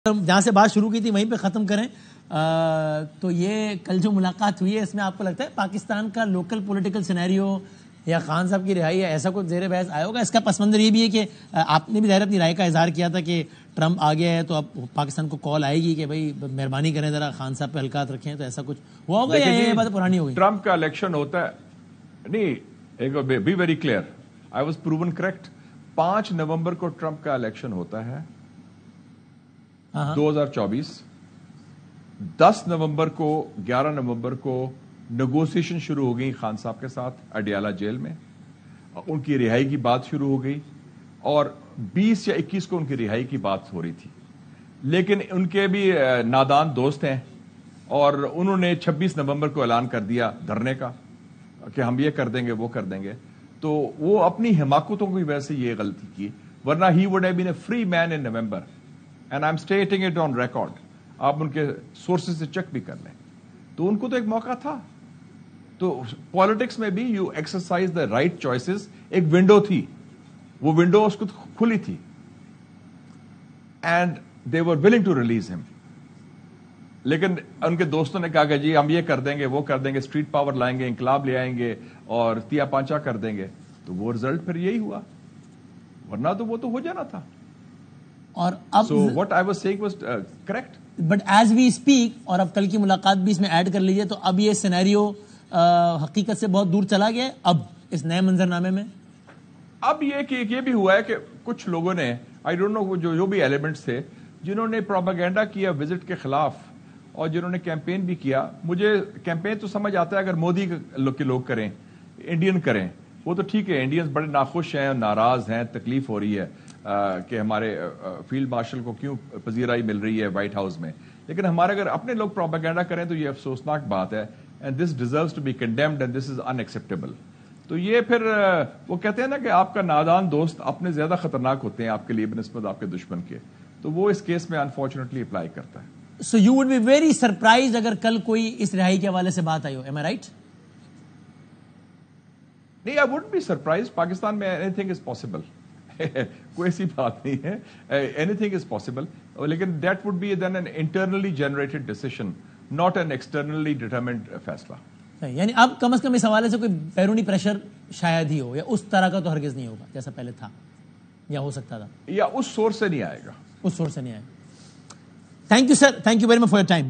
جہاں سے بات شروع کی تھی وہیں پہ ختم کریں. تو یہ کل جو ملاقات ہوئی ہے اس میں آپ کو لگتا ہے پاکستان کا لوکل پولیٹیکل سینیریو یا خان صاحب کی رہائی یا ایسا کچھ زیر بحث آیا ہوگا؟ اس کا پس منظر یہ بھی ہے کہ آپ نے بھی ظاہر اپنی رائے کا اظہار کیا تھا کہ ٹرمپ آ گیا ہے تو اب پاکستان کو کال آئے گی کہ بھائی مہربانی کریں ذرا خان صاحب پہ حلقات رکھیں. تو ایسا کچھ ہوا ہوگا یا یہ بات پرانی ہو گئی؟ ٹرمپ کا الیکشن ہوتا ہے نہیں، be very clear, I was proven correct. 5 نومبر کو ٹرمپ کا الیکشن ہوتا ہے 2024. 10 نومبر کو 11 نومبر کو نیگوسیشن شروع ہو گئی خان صاحب کے ساتھ اڈیالہ جیل میں. ان کی رہائی کی بات شروع ہو گئی اور 20 یا 21 کو ان کی رہائی کی بات ہو رہی تھی. لیکن ان کے بھی نادان دوست ہیں اور انہوں نے 26 نومبر کو اعلان کر دیا دھرنے کا کہ ہم یہ کر دیں گے وہ کر دیں گے. تو وہ اپنی حماقتوں کی وجہ سے یہ غلطی کی، ورنہ he would have been a free man in November. And I am stating it on record. آپ ان کے سورسز سے چیک بھی کر لیں. تو ان کو تو ایک موقع تھا. تو پالیٹکس میں بھی you exercise the right choices. ایک ونڈو تھی، وہ ونڈو اس کو کھلی تھی and they were willing to release ہم. لیکن ان کے دوستوں نے کہا کہ جی ہم یہ کر دیں گے وہ کر دیں گے، اسٹریٹ پاور لائیں گے، انقلاب لے آئیں گے اور تیا پانچا کر دیں گے. تو وہ رزلٹ پھر یہی ہوا، ورنہ تو وہ تو ہو جانا تھا. اور اب so what I was saying was correct. But as we speak, اور اب کل کی ملاقات بھی اس میں ایڈ کر لیجیے، تو اب یہ سینیریو حقیقت سے بہت دور چلا گیا ہے اب اس نئے منظر نامے میں. اب یہ بھی ہوا ہے کہ کچھ لوگوں نے، آئی ڈونٹ نو جو بھی ایلیمنٹس تھے جنہوں نے پروپیگنڈا کیا وزٹ کے خلاف اور جنہوں نے کیمپین بھی کیا. مجھے کیمپین تو سمجھ آتا ہے اگر مودی کے لوگ کریں، انڈین کریں، وہ تو ٹھیک ہے. انڈینز بڑے ناخوش ہیں، ناراض ہیں، تکلیف ہو رہی ہے کہ ہمارے فیلڈ مارشل کو کیوں پذیرائی مل رہی ہے وائٹ ہاؤس میں. لیکن ہمارے اگر اپنے لوگ پروپیگنڈا کریں تو یہ افسوسناک بات ہے. And this deserves to be condemned and this is unacceptable. تو یہ پھر وہ کہتے ہیں نا کہ آپ کا نادان دوست اپنے زیادہ خطرناک ہوتے ہیں آپ کے لیے بنسبت آپ کے دشمن کے. تو وہ اس کیس میں انفارچونیٹلی اپلائی کرتا ہے. So you would be very surprised اگر کل کوئی اس رہائی کے حوالے سے بات آئی ہو. Am I right? نہیں، I wouldn't be surprised. Pakistan میں anything is possible. کوئی ایسی بات نہیں ہے. Anything is possible. لیکن that would be then an internally generated decision, not an externally determined فیصلہ. یعنی اب کم از کم اس حوالے سے کوئی بیرونی پریشر شاید ہی ہو، یا اس طرح کا تو ہرگز نہیں ہوگا جیسا پہلے تھا یا ہو سکتا تھا، یا اس سورس سے نہیں آئے گا. اس سورس سے نہیں آئے گا. Thank you sir, thank you very much for your time.